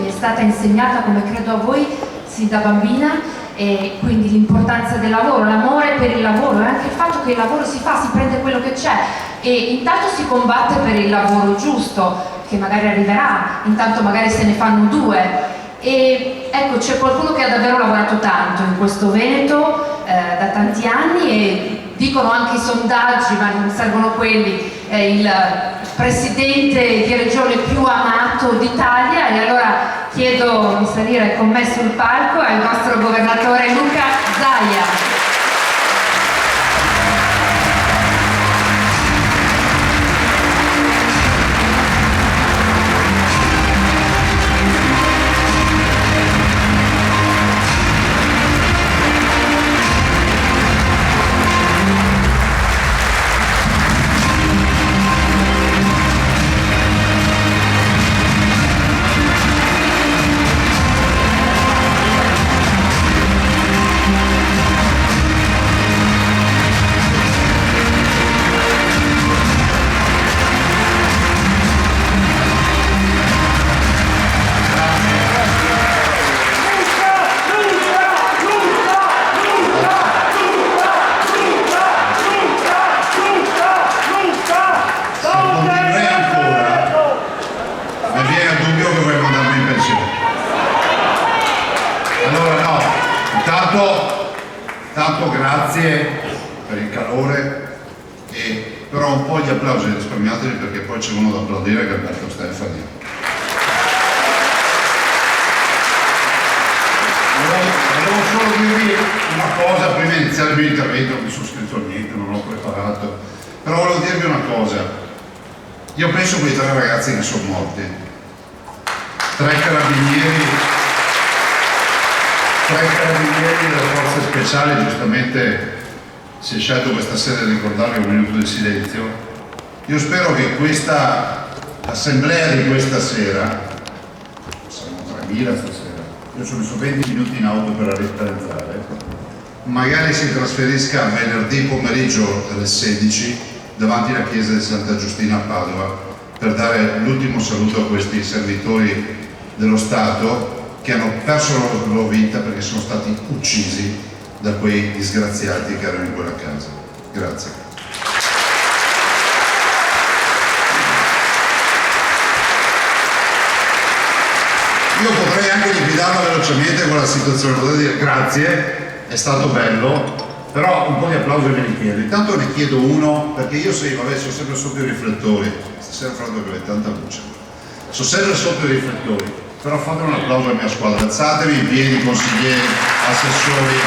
mi è stata insegnata, come credo a voi, sin da bambina, e quindi l'importanza del lavoro, l'amore per il lavoro e anche il fatto che il lavoro si fa, si prende quello che c'è e intanto si combatte per il lavoro giusto, che magari arriverà, intanto magari se ne fanno due. E ecco, c'è qualcuno che ha davvero lavorato tanto in questo Veneto da tanti anni, e dicono anche i sondaggi, ma non servono quelli, il presidente di regione più amato d'Italia. E allora chiedo di salire con me sul palco al nostro governatore Luca Zaia. Tanto grazie per il calore, però un po' gli applausi risparmiateli perché poi c'è uno da applaudire che è Alberto Stefani. Volevo solo dirvi una cosa prima di iniziare il mio intervento, non mi sono scritto niente, non l'ho preparato, però volevo dirvi una cosa. Io penso a quei 3 ragazzi che sono morti, 3 carabinieri delle forze speciali. Giustamente si è scelto questa sera di ricordarli con un minuto di silenzio. Io spero che questa assemblea di questa sera, siamo 3.000 stasera, io ci ho messo 20 minuti in auto per entrare, magari si trasferisca venerdì pomeriggio alle 16 davanti alla chiesa di Santa Giustina a Padova per dare l'ultimo saluto a questi servitori dello Stato che hanno perso la loro vita perché sono stati uccisi da quei disgraziati che erano in quella casa. Grazie. Io potrei anche liquidarla velocemente con la situazione, potrei dire grazie, è stato bello, però un po' di applausi me li chiedo. Intanto ne chiedo uno, perché io sono sempre sotto i riflettori, stasera fra l'altro che è tanta luce, sono sempre sotto i riflettori. Però fate un applauso alla mia squadra, alzatevi in piedi, consiglieri, assessori.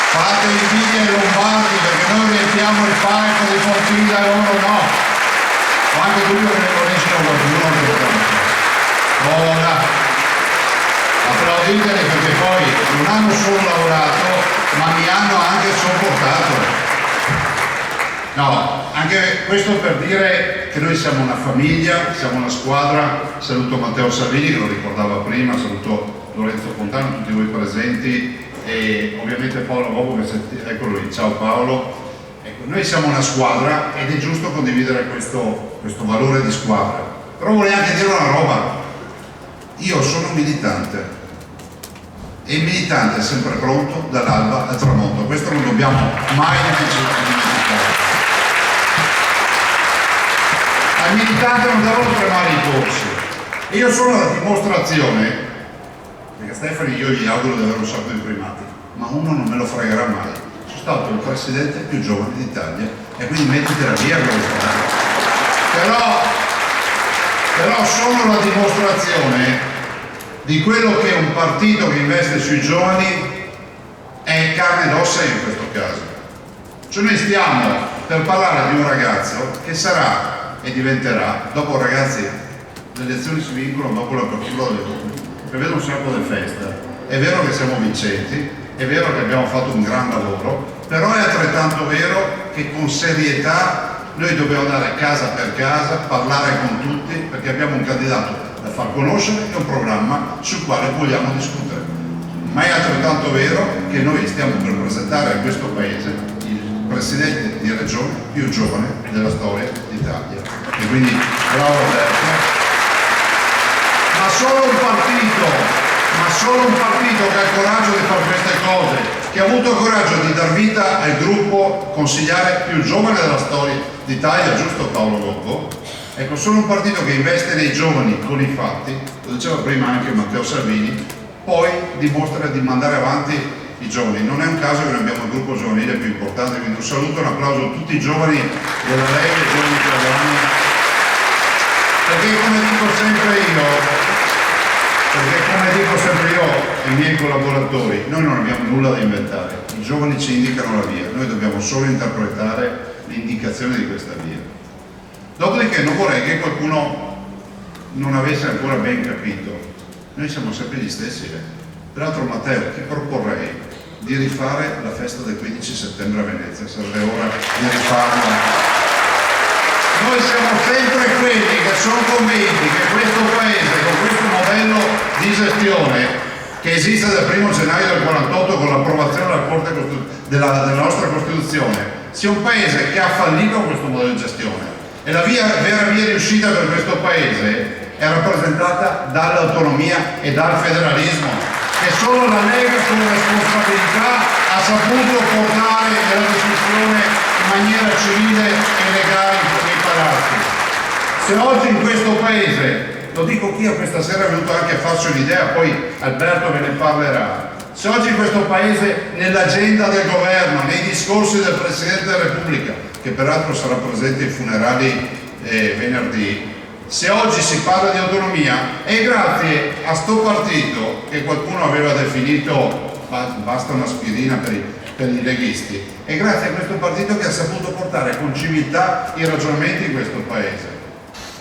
Fate invidia ai Lombardi perché noi riempiamo il palco di Fortilla e loro no. O anche tu che ne conosci qualcuno che ora applauditeli perché poi non hanno solo lavorato ma mi hanno anche sopportato. No, anche questo per dire che noi siamo una famiglia, siamo una squadra. Saluto Matteo Salvini che lo ricordava prima, saluto Lorenzo Fontana, tutti voi presenti e ovviamente Paolo Bobo eccolo lì, ciao Paolo. Ecco, noi siamo una squadra ed è giusto condividere questo valore di squadra. Però vorrei anche dire una roba, io sono un militante e il militante è sempre pronto dall'alba al tramonto, questo non dobbiamo mai dimenticare. Al militante non devono tremare i polsi. E io sono la dimostrazione, perché Stefani io gli auguro di avere un sacco di primati, ma uno non me lo fregherà mai. Sono stato il presidente più giovane d'Italia e quindi mettitela via questa. Però sono la dimostrazione di quello che un partito che investe sui giovani è carne ed ossa in questo caso. Cioè noi stiamo per parlare di un ragazzo che sarà e diventerà, dopo ragazzi le elezioni si vincono dopo l'apertura delle urne, prevedo un sacco di festa, è vero che siamo vincenti, è vero che abbiamo fatto un gran lavoro, però è altrettanto vero che con serietà noi dobbiamo andare casa per casa, parlare con tutti, perché abbiamo un candidato da far conoscere e un programma sul quale vogliamo discutere. Ma è altrettanto vero che noi stiamo per presentare a questo Paese il presidente di regione più giovane della storia d'Italia. quindi bravo Alberto. Ma solo un partito che ha il coraggio di fare queste cose, che ha avuto il coraggio di dar vita al gruppo consigliare più giovane della storia d'Italia, giusto Paolo Gobbo? Ecco, solo un partito che investe nei giovani con i fatti, lo diceva prima anche Matteo Salvini, poi dimostra di mandare avanti i giovani. Non è un caso che noi abbiamo il gruppo giovanile più importante, quindi un saluto e un applauso a tutti i giovani della Lega e i giovani italiani, perché come dico sempre io ai miei collaboratori, noi non abbiamo nulla da inventare, i giovani ci indicano la via, noi dobbiamo solo interpretare l'indicazione di questa via. Dopodiché non vorrei che qualcuno non avesse ancora ben capito, noi siamo sempre gli stessi. Peraltro Matteo, ti proporrei di rifare la festa del 15 settembre a Venezia, sarebbe ora di rifarla. Noi siamo sempre quelli che sono convinti che questo Paese, con questo modello di gestione che esiste dal 1 gennaio del 48 con l'approvazione della Corte della nostra Costituzione, sia un Paese che ha fallito questo modello di gestione. E la vera via di uscita per questo Paese è rappresentata dall'autonomia e dal federalismo, che solo la Lega con responsabilità ha saputo portare nella discussione in maniera civile e legale nei palazzi. Se oggi in questo Paese, lo dico chi a questa sera è venuto anche a farsi un'idea, poi Alberto ve ne parlerà, se oggi in questo Paese nell'agenda del governo, nei discorsi del Presidente della Repubblica, che peraltro sarà presente ai funerali venerdì, se oggi si parla di autonomia è grazie a sto partito che qualcuno aveva definito basta un'aspirina per i leghisti, è grazie a questo partito che ha saputo portare con civiltà i ragionamenti in questo Paese.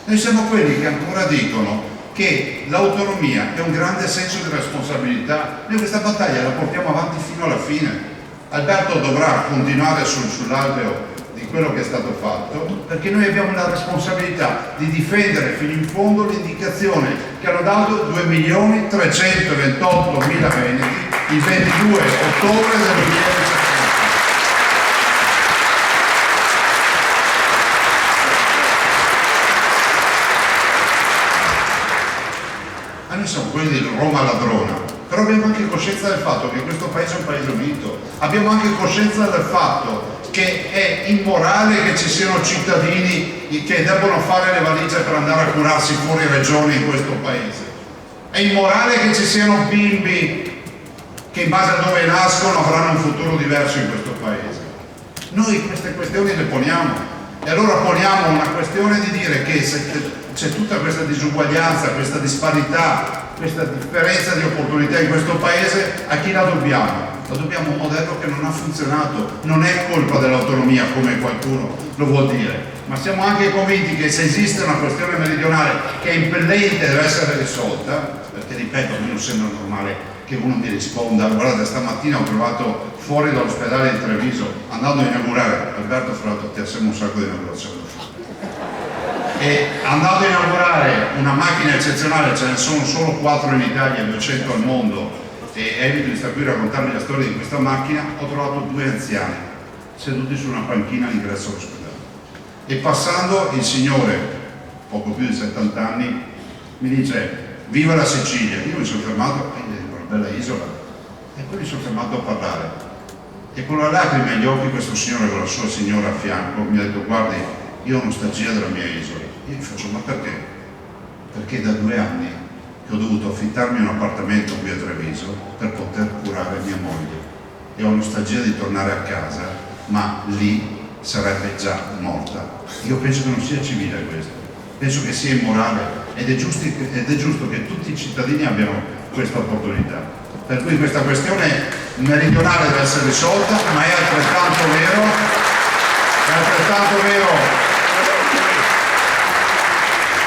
Noi siamo quelli che ancora dicono che l'autonomia è un grande senso di responsabilità. Noi questa battaglia la portiamo avanti fino alla fine. Alberto dovrà continuare sull'alveo di quello che è stato fatto, perché noi abbiamo la responsabilità di difendere fino in fondo l'indicazione che hanno dato 2.328.000 veneti il 22 ottobre del 2017. Noi siamo quelli di Roma ladrona, però abbiamo anche coscienza del fatto che questo Paese è un Paese unito, abbiamo anche coscienza del fatto che è immorale che ci siano cittadini che debbono fare le valigie per andare a curarsi fuori regione in questo Paese, è immorale che ci siano bimbi che in base a dove nascono avranno un futuro diverso in questo Paese. Noi queste questioni le poniamo e allora poniamo una questione di dire che se c'è tutta questa disuguaglianza, questa disparità, questa differenza di opportunità in questo Paese, a chi la dobbiamo? La dobbiamo a un modello che non ha funzionato, non è colpa dell'autonomia come qualcuno lo vuol dire, ma siamo anche convinti che se esiste una questione meridionale che è impellente deve essere risolta, perché ripeto, a me non sembra normale che uno mi risponda, guardate stamattina ho trovato fuori dall'ospedale di Treviso, andando a inaugurare, Alberto fra l'altro ti assieme un sacco di inaugurazioni, e andando a inaugurare una macchina eccezionale, ce ne sono solo 4 in Italia, 200 al mondo, e evito di stare qui a raccontarvi la storia di questa macchina, ho trovato 2 anziani seduti su una panchina all'ingresso all'ospedale e passando il signore, poco più di 70 anni, mi dice viva la Sicilia. Io mi sono fermato, una bella isola, e poi mi sono fermato a parlare e con la lacrima agli occhi questo signore con la sua signora a fianco mi ha detto guardi, io ho nostalgia della mia isola. Io gli faccio ma perché? Perché da 2 anni che ho dovuto affittarmi un appartamento qui a Treviso per poter curare mia moglie e ho nostalgia di tornare a casa, ma lì sarebbe già morta. Io penso che non sia civile questo, penso che sia immorale ed è giusto che tutti i cittadini abbiano questa opportunità. Per cui questa questione meridionale deve essere risolta, ma è altrettanto vero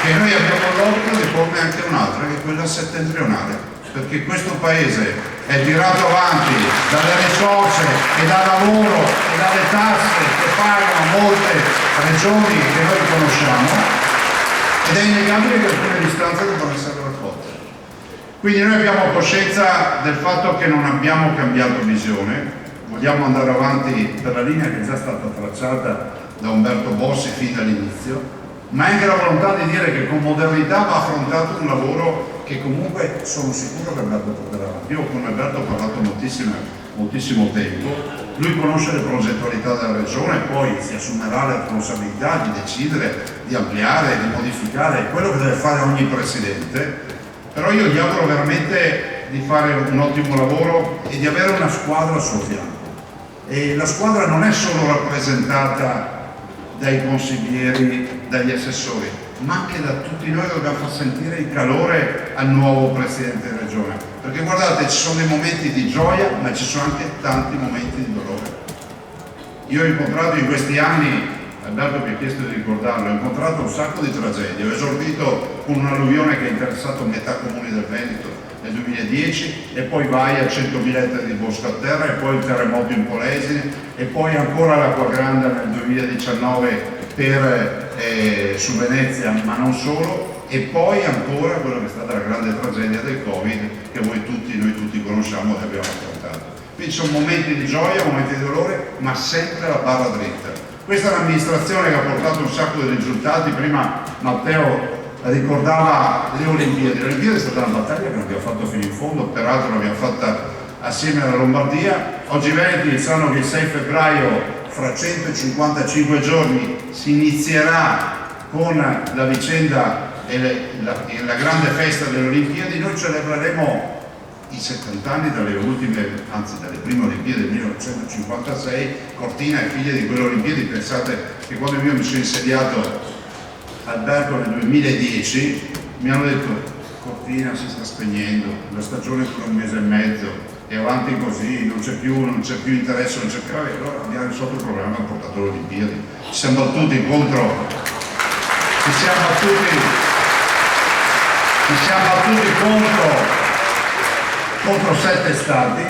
che noi abbiamo l'obbligo di porne anche un'altra, che è quella settentrionale, perché questo Paese è tirato avanti dalle risorse e dal lavoro e dalle tasse che pagano molte regioni che noi conosciamo, ed è innegabile che alcune distanze devono essere raccolte. Quindi noi abbiamo coscienza del fatto che non abbiamo cambiato visione, vogliamo andare avanti per la linea che è già stata tracciata da Umberto Bossi fin dall'inizio, ma è anche la volontà di dire che con modernità va affrontato un lavoro che comunque sono sicuro che Alberto porterà avanti. Io con Alberto ho parlato moltissimo tempo, lui conosce le progettualità della regione, poi si assumerà la responsabilità di decidere, di ampliare, di modificare, quello che deve fare ogni presidente, però io gli auguro veramente di fare un ottimo lavoro e di avere una squadra al suo fianco. E la squadra non è solo rappresentata dai consiglieri, dagli assessori, ma anche da tutti noi che dobbiamo far sentire il calore al nuovo Presidente di Regione, perché guardate, ci sono dei momenti di gioia, ma ci sono anche tanti momenti di dolore. Io ho incontrato in questi anni, Alberto mi ha chiesto di ricordarlo, ho incontrato un sacco di tragedie, ho esordito con un'alluvione che ha interessato metà comuni del Veneto nel 2010 e poi vai a 100.000 ettari di bosco a terra e poi il terremoto in Polesine e poi ancora l'acqua grande nel 2019 su Venezia, ma non solo, e poi ancora quello che è stata la grande tragedia del Covid che noi tutti conosciamo e abbiamo affrontato. Quindi sono momenti di gioia, momenti di dolore, ma sempre la barra dritta. Questa è un'amministrazione che ha portato un sacco di risultati. Prima Matteo ricordava le Olimpiadi. Le Olimpiadi è stata una battaglia che abbiamo fatto fino in fondo, peraltro l'abbiamo fatta assieme alla Lombardia. Oggi i Veneti sanno che il 6 febbraio, fra 155 giorni, si inizierà con la vicenda e la grande festa delle Olimpiadi. Noi celebreremo i 70 anni dalle prime Olimpiadi del 1956. Cortina è figlia di quelle Olimpiadi. Pensate che quando io mi sono insediato Alberto nel 2010 mi hanno detto: Cortina si sta spegnendo, la stagione per un mese e mezzo, e avanti così, non c'è più interesse, non c'è più. Allora abbiamo risolto il problema, abbiamo portato le Olimpiadi, ci siamo battuti contro 7 stati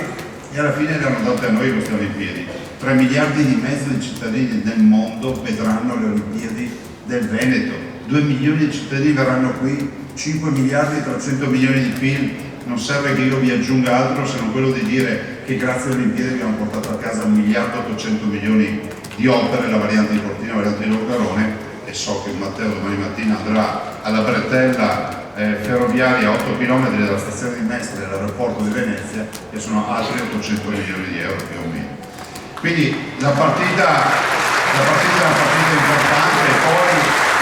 e alla fine le hanno date a noi queste Olimpiadi. 3 miliardi di mezzo di cittadini del mondo vedranno le Olimpiadi del Veneto, 2 milioni di cittadini verranno qui, 5 miliardi e 300 milioni di PIL. Non serve che io vi aggiunga altro se non quello di dire che grazie alle Olimpiadi abbiamo portato a casa 1 miliardo e 800 milioni di opere, la variante di Cortina, la variante di Longarone, e so che Matteo domani mattina andrà alla bretella ferroviaria a 8 km dalla stazione di Mestre all'aeroporto di Venezia, che sono altri 800 milioni di euro più o meno. Quindi la partita è una partita importante, e poi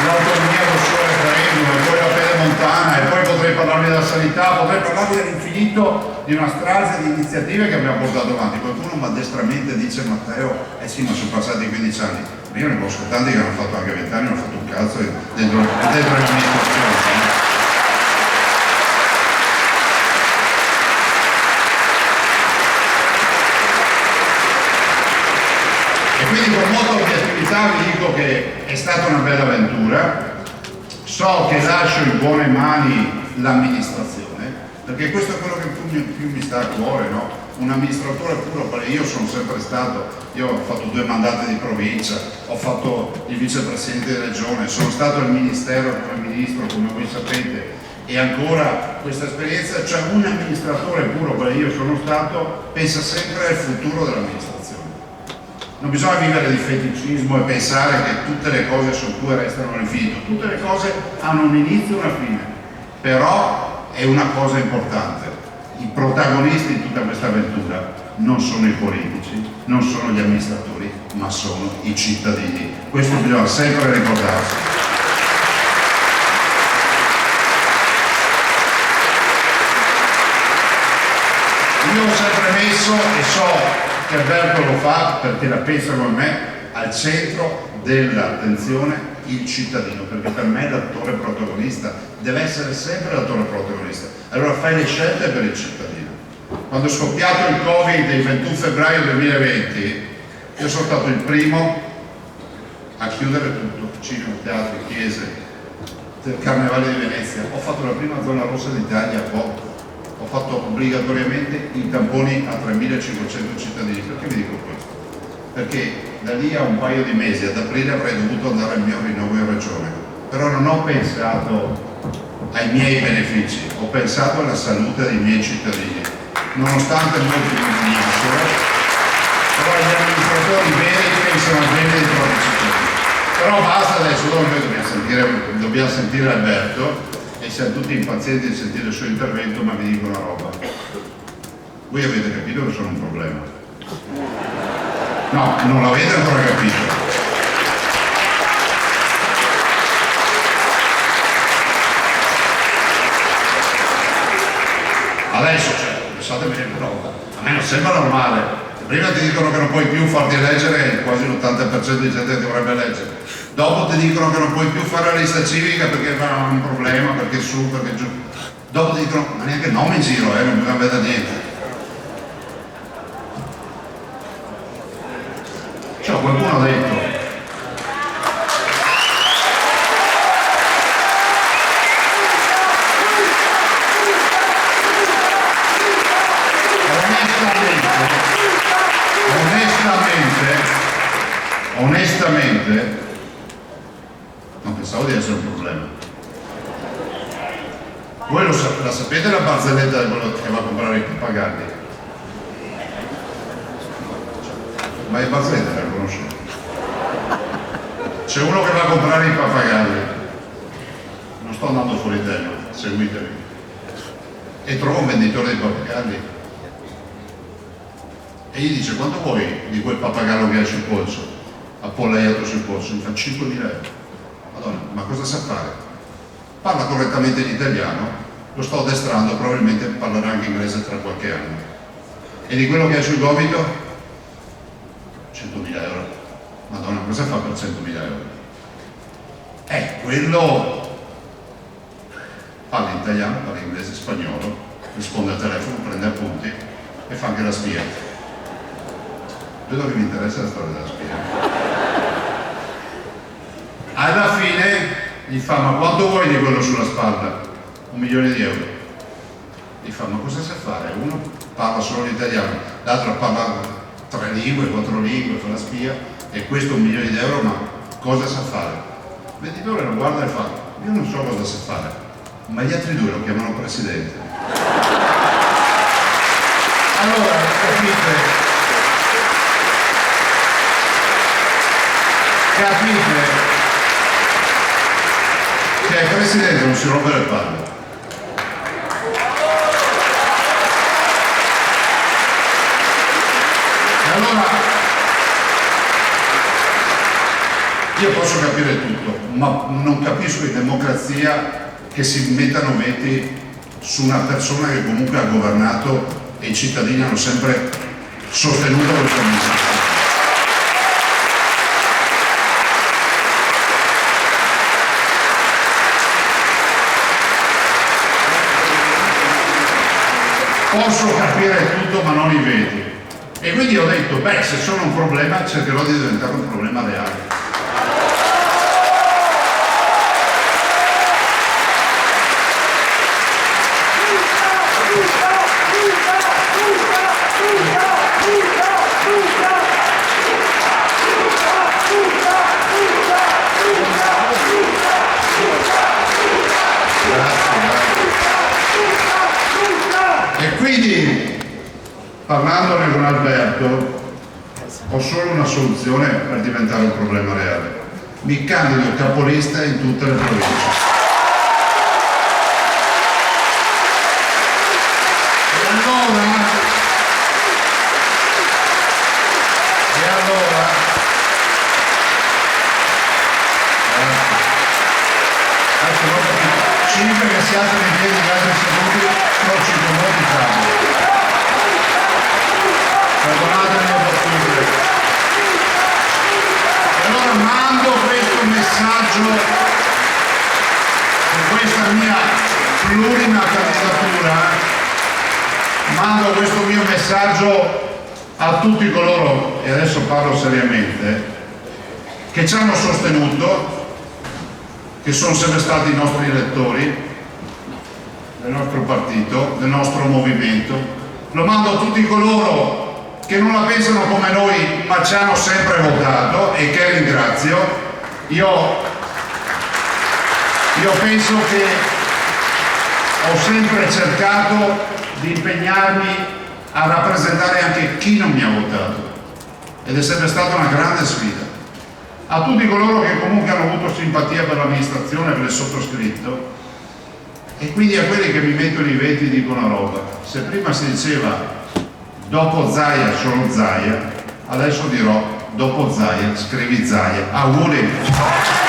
l'autonomia del suo referendum, e poi la pedemontana, e poi potrei parlarvi della sanità, potrei parlarvi dell'infinito di una strage di iniziative che abbiamo portato avanti. Qualcuno maldestramente dice: Matteo, sì, ma sono passati 15 anni. Io ne conosco tanti che hanno fatto anche 20 anni, non hanno fatto un cazzo dentro l'amministrazione. E quindi con molta obiettività vi dico che è stata una bella avventura. So che lascio in buone mani l'amministrazione, perché questo è quello che più mi sta a cuore, no? Un amministratore puro, perché io sono sempre stato, io ho fatto 2 mandati di provincia, ho fatto il vicepresidente di regione, sono stato al ministero come ministro, come voi sapete, e ancora questa esperienza. Cioè un amministratore puro, quale io sono stato, pensa sempre al futuro dell'amministrazione. Non bisogna vivere di feticismo e pensare che tutte le cose su cui restano all'infinito. Tutte le cose hanno un inizio e una fine, però è una cosa importante: i protagonisti di tutta questa avventura non sono i politici, non sono gli amministratori, ma sono i cittadini. Questo bisogna sempre ricordarsi. Io ho sempre messo, e so che Alberto lo fa perché la pensa come me, al centro dell'attenzione il cittadino, perché per me l'attore protagonista deve essere sempre l'attore protagonista. Allora fai le scelte per il cittadino. Quando è scoppiato il Covid il 21 febbraio 2020, io sono stato il primo a chiudere tutto: cinema, teatri, chiese, carnevale di Venezia. Ho fatto la prima zona rossa d'Italia, ho fatto obbligatoriamente i tamponi a 3.500 cittadini. Perché vi dico questo? Perché da lì a un paio di mesi, ad aprile, avrei dovuto andare al mio rinnovo in regione, però non ho pensato ai miei benefici, ho pensato alla salute dei miei cittadini, nonostante molti mi dissero, però gli amministratori veri pensano bene dei propri cittadini. Però basta adesso, dobbiamo sentire Alberto e siamo tutti impazienti di sentire il suo intervento, ma vi dico una roba. Voi avete capito che sono un problema? No, non l'avete ancora capito. Adesso, pensatemi una roba, a me non sembra normale. Prima ti dicono che non puoi più farti eleggere, quasi l'80% di gente che dovrebbe eleggere. Dopo ti dicono che non puoi più fare la lista civica perché fa un problema, perché su, perché giù. Dopo ti dicono, ma neanche nome in giro, non mi cambia niente. Cioè, qualcuno ha detto. Onestamente, non pensavo di essere un problema. Voi la sapete la barzelletta di quello che va a comprare i pappagalli? Ma le barzellette le conoscete? C'è uno che va a comprare i pappagalli, non sto andando fuori tema, seguitemi, e trova un venditore di pappagalli e gli dice: quanto vuoi di quel pappagallo che hai sul polso? Appollaiato sul polso, mi fa 5.000 euro. Madonna, ma cosa sa fare? Parla correttamente l'italiano, lo sto addestrando, probabilmente parlerà anche inglese tra qualche anno. E di quello che hai sul gomito? 100.000 euro. Madonna, cosa fa per 100.000 euro? Quello parla italiano, parla inglese, spagnolo, risponde al telefono, prende appunti e fa anche la spia. Vedo che mi interessa la storia della spia. Alla fine gli fa: ma quanto vuoi di quello sulla spalla? 1.000.000 di euro. Gli fa: ma cosa sa fare? Uno parla solo l'italiano, l'altro parla 3 lingue, 4 lingue, fa la spia, e questo 1.000.000 di euro, ma cosa sa fare? Il venditore lo guarda e fa: io non so cosa sa fare, ma gli altri due lo chiamano presidente. Allora, capite che il presidente non si rompe le palle. E allora io posso capire tutto, ma non capisco in democrazia che si mettano veti su una persona che comunque ha governato e i cittadini hanno sempre sostenuto questa amministrazione. Posso capire tutto, ma non i veti. E quindi ho detto: beh, se sono un problema, cercherò di diventare un problema reale. E quindi, parlandone con Alberto, ho solo una soluzione per diventare un problema reale. Mi candido capolista in tutte le province. E allora, adesso non capito, 5 che si alzano in piedi, gli altri seduti, non ci convoti tanto. Perdonatemi le battute. E allora mando questo messaggio con questa mia plurima candidatura, mando questo mio messaggio a tutti coloro, e adesso parlo seriamente, che ci hanno sostenuto, che sono sempre stati i nostri elettori del nostro partito, del nostro movimento. Lo mando a tutti coloro che non la pensano come noi, ma ci hanno sempre votato e che ringrazio. Io penso che ho sempre cercato di impegnarmi a rappresentare anche chi non mi ha votato, ed è sempre stata una grande sfida. a tutti coloro che comunque hanno avuto simpatia per l'amministrazione, per il sottoscritto, e quindi a quelli che mi mettono i veti dicono roba. Se prima si diceva dopo Zaia solo Zaia, adesso dirò dopo Zaia scrivi Zaia. Auguri!